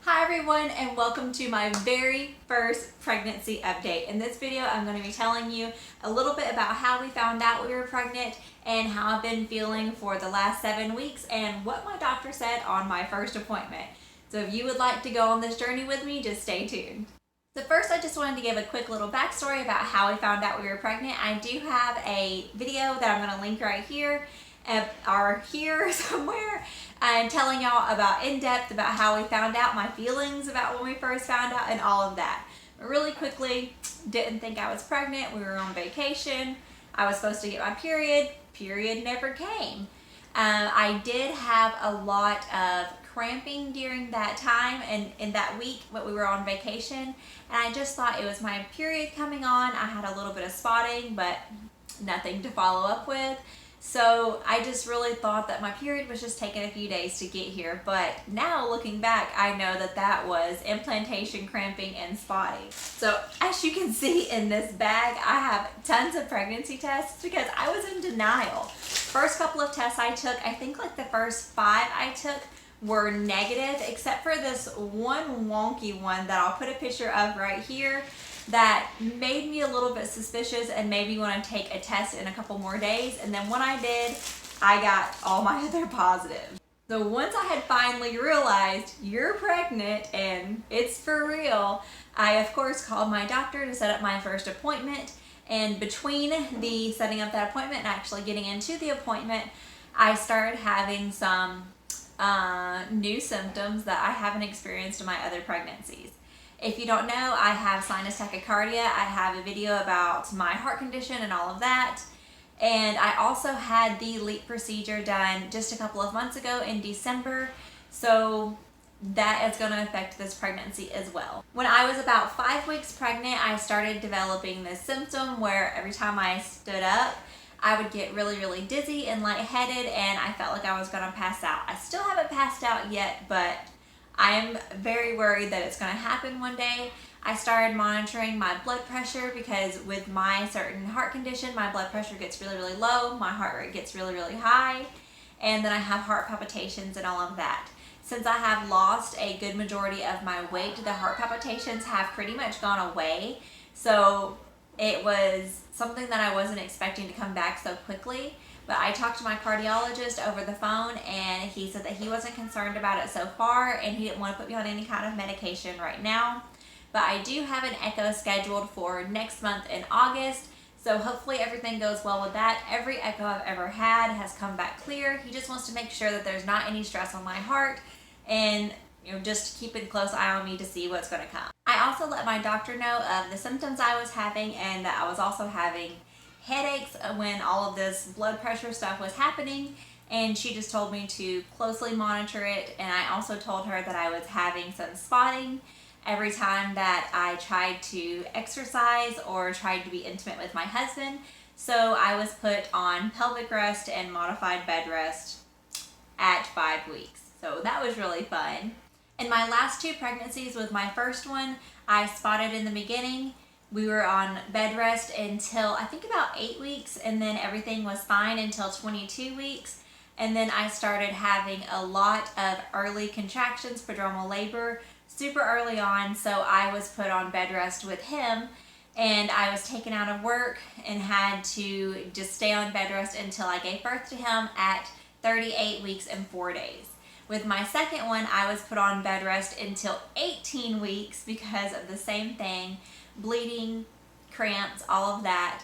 Hi everyone, and welcome to my very first pregnancy update. In this video, I'm going to be telling you a little bit about how we found out we were pregnant and how I've been feeling for the last 7 weeks and what my doctor said on my first appointment. So if you would like to go on this journey with me, just stay tuned. So first, I just wanted to give a quick little backstory about how we found out we were pregnant. I do have a video that I'm going to link right here or here somewhere. I'm telling y'all about in depth about how we found out, my feelings about when we first found out, and all of that. But really quickly, didn't think I was pregnant. We were on vacation. I was supposed to get my period. Period never came. I did have a lot of cramping during that time and in that week when we were on vacation, and I just thought it was my period coming on. I had a little bit of spotting, but nothing to follow up with. So I just really thought that my period was just taking a few days to get here. But now looking back, I know that that was implantation, cramping, and spotting. So as you can see in this bag, I have tons of pregnancy tests because I was in denial. First couple of tests I took, I think like the first 5 I took were negative, except for this one wonky one that I'll put a picture of right here that made me a little bit suspicious and made me want to take a test in a couple more days. And then when I did, I got all my other positives. So once I had finally realized you're pregnant and it's for real, I of course called my doctor to set up my first appointment. And between the setting up that appointment and actually getting into the appointment, I started having some new symptoms that I haven't experienced in my other pregnancies. If you don't know, I have sinus tachycardia. I have a video about my heart condition and all of that. And I also had the LEAP procedure done just a couple of months ago in December. So that is going to affect this pregnancy as well. When I was about 5 weeks pregnant, I started developing this symptom where every time I stood up, I would get really dizzy and lightheaded, and I felt like I was going to pass out. I still haven't passed out yet, but I am very worried that it's going to happen one day. I started monitoring my blood pressure because with my certain heart condition, my blood pressure gets really low, my heart rate gets really high, and then I have heart palpitations and all of that. Since I have lost a good majority of my weight, the heart palpitations have pretty much gone away. So it was something that I wasn't expecting to come back so quickly. But I talked to my cardiologist over the phone, and he said that he wasn't concerned about it so far, and he didn't want to put me on any kind of medication right now. But I do have an echo scheduled for next month in August, so hopefully everything goes well with that. Every echo I've ever had has come back clear. He just wants to make sure that there's not any stress on my heart, and just keeping a close eye on me to see what's going to come. I also let my doctor know of the symptoms I was having, and that I was also having headaches when all of this blood pressure stuff was happening, and she just told me to closely monitor it. And I also told her that I was having some spotting every time that I tried to exercise or tried to be intimate with my husband. So I was put on pelvic rest and modified bed rest at 5 weeks. So that was really fun. In my last 2 pregnancies, with my first one, I spotted in the beginning. We were on bed rest until I think about 8 weeks, and then everything was fine until 22 weeks. And then I started having a lot of early contractions, prodromal labor, super early on. So I was put on bed rest with him, and I was taken out of work and had to just stay on bed rest until I gave birth to him at 38 weeks and 4 days. With my second one, I was put on bed rest until 18 weeks because of the same thing. Bleeding, cramps, all of that.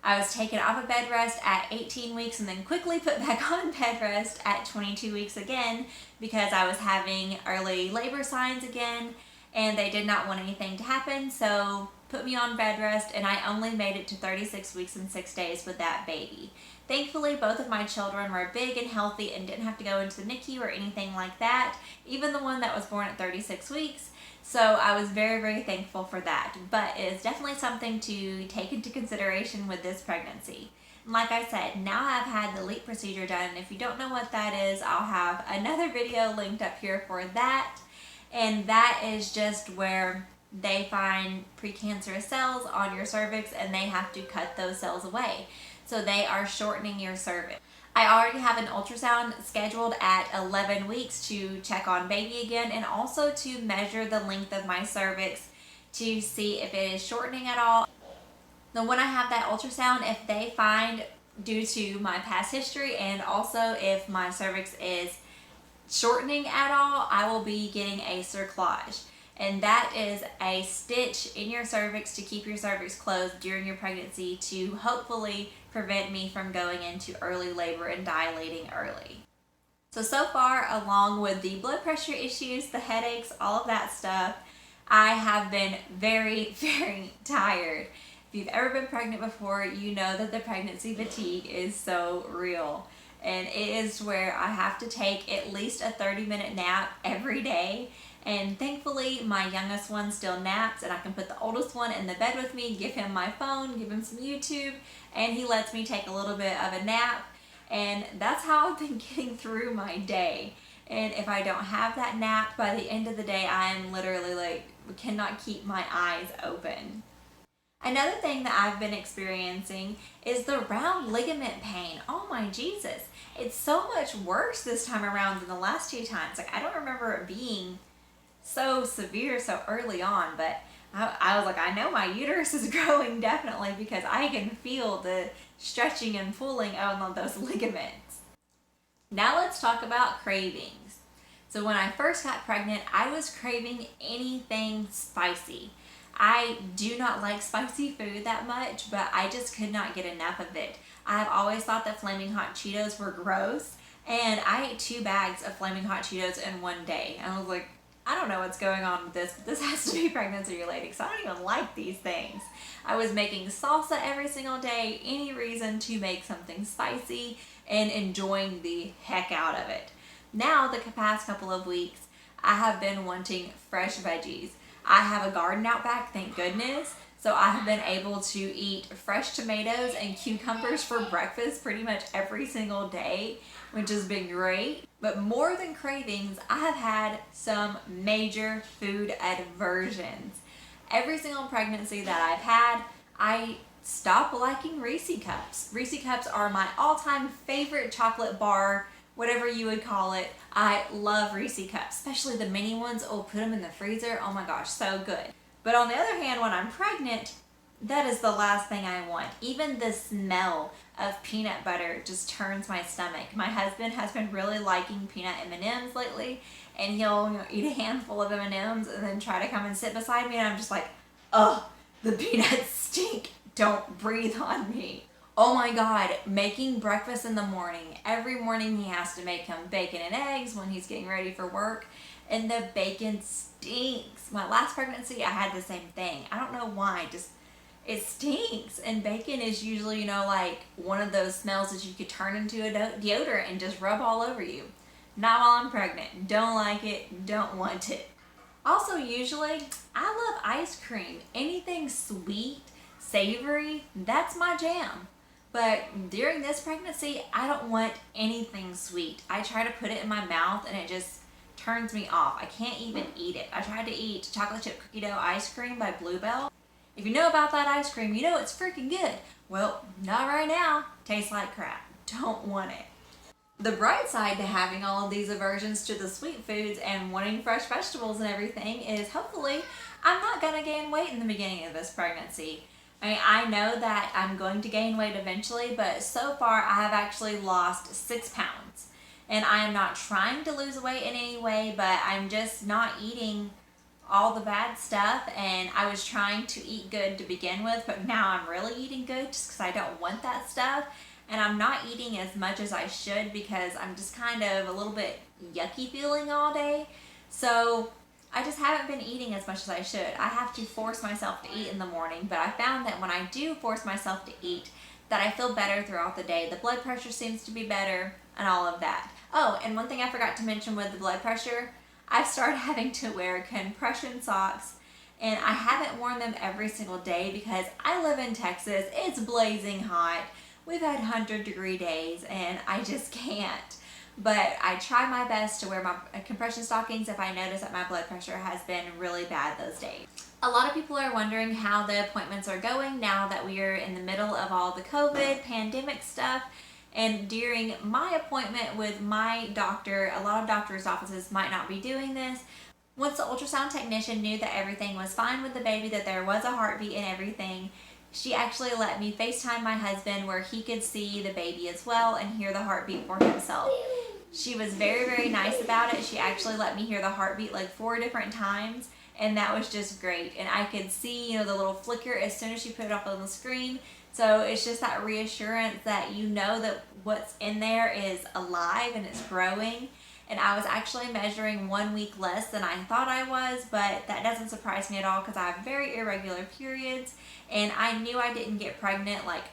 I was taken off of bed rest at 18 weeks and then quickly put back on bed rest at 22 weeks again because I was having early labor signs again, and they did not want anything to happen, so put me on bed rest, and I only made it to 36 weeks and 6 days with that baby. Thankfully, both of my children were big and healthy and didn't have to go into the NICU or anything like that, even the one that was born at 36 weeks. So I was very thankful for that. But it is definitely something to take into consideration with this pregnancy. Like I said, now I've had the LEAP procedure done. If you don't know what that is, I'll have another video linked up here for that. And that is just where they find precancerous cells on your cervix, and they have to cut those cells away. So they are shortening your cervix. I already have an ultrasound scheduled at 11 weeks to check on baby again, and also to measure the length of my cervix to see if it is shortening at all. Now when I have that ultrasound, if they find, due to my past history and also if my cervix is shortening at all, I will be getting a cerclage. And that is a stitch in your cervix to keep your cervix closed during your pregnancy to hopefully prevent me from going into early labor and dilating early. So far, along with the blood pressure issues, the headaches, all of that stuff, I have been very, very tired. If you've ever been pregnant before, you know that the pregnancy fatigue is so real. And it is where I have to take at least a 30-minute nap every day. And thankfully, my youngest one still naps, and I can put the oldest one in the bed with me, give him my phone, give him some YouTube, and he lets me take a little bit of a nap. And that's how I've been getting through my day. And if I don't have that nap, by the end of the day, I am literally like, cannot keep my eyes open. Another thing that I've been experiencing is the round ligament pain. Oh my Jesus. It's so much worse this time around than the last two times. Like, I don't remember it being so severe so early on, but I was like, I know my uterus is growing definitely, because I can feel the stretching and pulling on those ligaments. Now let's talk about cravings. So when I first got pregnant, I was craving anything spicy. I do not like spicy food that much, but I just could not get enough of it. I've always thought that Flaming Hot Cheetos were gross, and I ate 2 bags of Flaming Hot Cheetos in one day. And I was like, I don't know what's going on with this, but this has to be pregnancy related, because I don't even like these things. I was making salsa every single day, any reason to make something spicy, and enjoying the heck out of it. Now, the past couple of weeks, I have been wanting fresh veggies. I have a garden out back, thank goodness, so I have been able to eat fresh tomatoes and cucumbers for breakfast pretty much every single day, which has been great. But more than cravings, I have had some major food aversions. Every single pregnancy that I've had, I stopped liking Reese Cups. Reese Cups are my all-time favorite chocolate bar, whatever you would call it. I love Reese Cups, especially the mini ones. Oh, put them in the freezer. Oh my gosh, so good. But on the other hand, when I'm pregnant, that is the last thing I want. Even the smell of peanut butter just turns my stomach. My husband has been really liking peanut M&Ms lately, and he'll eat a handful of M&Ms and then try to come and sit beside me, and I'm just like, ugh, the peanuts stink. Don't breathe on me. Oh my God, making breakfast in the morning. Every morning he has to make him bacon and eggs when he's getting ready for work, and the bacon stinks. My last pregnancy, I had the same thing. I don't know why, just it stinks. And bacon is usually, like one of those smells that you could turn into a deodorant and just rub all over you. Not while I'm pregnant. Don't like it, don't want it. Also, usually, I love ice cream. Anything sweet, savory, that's my jam. But during this pregnancy, I don't want anything sweet. I try to put it in my mouth and it just turns me off. I can't even eat it. I tried to eat chocolate chip cookie dough ice cream by Bluebell. If you know about that ice cream, you know it's freaking good. Well, not right now. Tastes like crap. Don't want it. The bright side to having all of these aversions to the sweet foods and wanting fresh vegetables and everything is hopefully I'm not going to gain weight in the beginning of this pregnancy. I know that I'm going to gain weight eventually, but so far I have actually lost 6 pounds. And I am not trying to lose weight in any way, but I'm just not eating all the bad stuff. And I was trying to eat good to begin with, but now I'm really eating good just because I don't want that stuff. And I'm not eating as much as I should because I'm just kind of a little bit yucky feeling all day. So I just haven't been eating as much as I should. I have to force myself to eat in the morning, but I found that when I do force myself to eat, that I feel better throughout the day. The blood pressure seems to be better and all of that. Oh, and one thing I forgot to mention with the blood pressure, I've started having to wear compression socks, and I haven't worn them every single day because I live in Texas. It's blazing hot. We've had 100-degree days, and I just can't. But I try my best to wear my compression stockings if I notice that my blood pressure has been really bad those days. A lot of people are wondering how the appointments are going now that we are in the middle of all the COVID pandemic stuff. And during my appointment with my doctor, a lot of doctors' offices might not be doing this. Once the ultrasound technician knew that everything was fine with the baby, that there was a heartbeat and everything, she actually let me FaceTime my husband where he could see the baby as well and hear the heartbeat for himself. She was very, very nice about it. She actually let me hear the heartbeat like 4 different times, and that was just great. And I could see, the little flicker as soon as she put it up on the screen. So it's just that reassurance that that what's in there is alive and it's growing. And I was actually measuring 1 week less than I thought I was, but that doesn't surprise me at all because I have very irregular periods, and I knew I didn't get pregnant like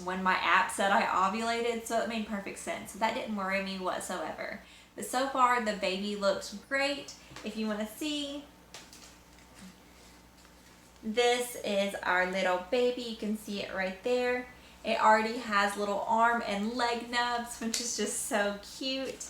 when my app said I ovulated, so it made perfect sense. So that didn't worry me whatsoever. But so far the baby looks great. If you want to see, this is our little baby. You can see it right there. It already has little arm and leg nubs, which is just so cute.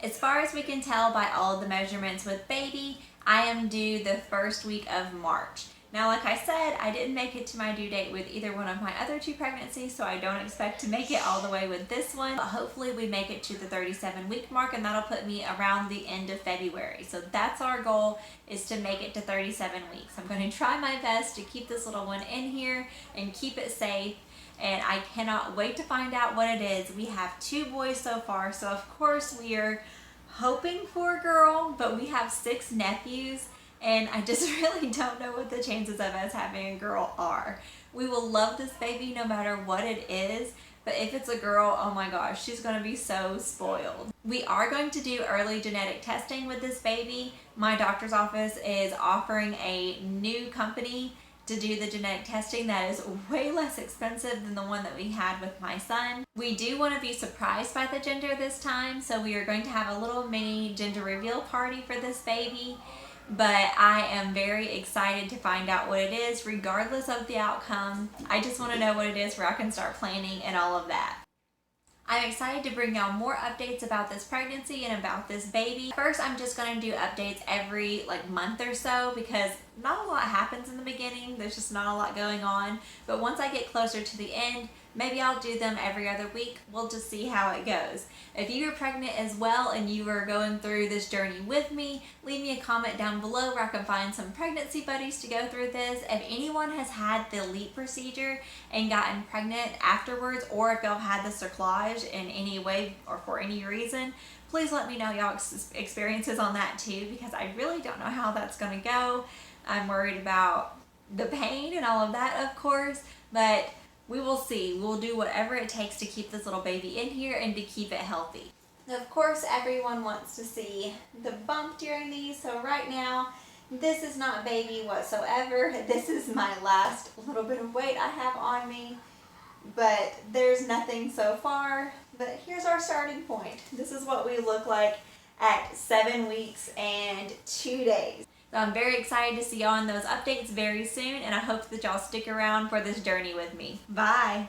As far as we can tell by all of the measurements with baby, I am due the first week of March. Now, like I said, I didn't make it to my due date with either one of my other 2 pregnancies, so I don't expect to make it all the way with this one. But hopefully we make it to the 37-week mark, and that'll put me around the end of February. So that's our goal, is to make it to 37 weeks. I'm going to try my best to keep this little one in here and keep it safe. And I cannot wait to find out what it is. We have 2 boys so far, so of course we are hoping for a girl, but we have 6 nephews, and I just really don't know what the chances of us having a girl are. We will love this baby no matter what it is, but if it's a girl, oh my gosh, she's going to be so spoiled. We are going to do early genetic testing with this baby. My doctor's office is offering a new company to do the genetic testing that is way less expensive than the one that we had with my son. We do want to be surprised by the gender this time, so we are going to have a little mini gender reveal party for this baby. But I am very excited to find out what it is regardless of the outcome. I just want to know what it is where I can start planning and all of that. I'm excited to bring y'all more updates about this pregnancy and about this baby. First, I'm just going to do updates every month or so because not a lot happens in the beginning. There's just not a lot going on. But once I get closer to the end, maybe I'll do them every other week. We'll just see how it goes. If you are pregnant as well and you are going through this journey with me, leave me a comment down below where I can find some pregnancy buddies to go through this. If anyone has had the LEAP procedure and gotten pregnant afterwards, or if y'all had the cerclage in any way or for any reason, please let me know y'all's experiences on that too, because I really don't know how that's going to go. I'm worried about the pain and all of that, of course, but we will see. We'll do whatever it takes to keep this little baby in here and to keep it healthy. Of course, everyone wants to see the bump during these, so right now, this is not baby whatsoever. This is my last little bit of weight I have on me, but there's nothing so far. But here's our starting point. This is what we look like at 7 weeks and 2 days. So I'm very excited to see y'all in those updates very soon, and I hope that y'all stick around for this journey with me. Bye!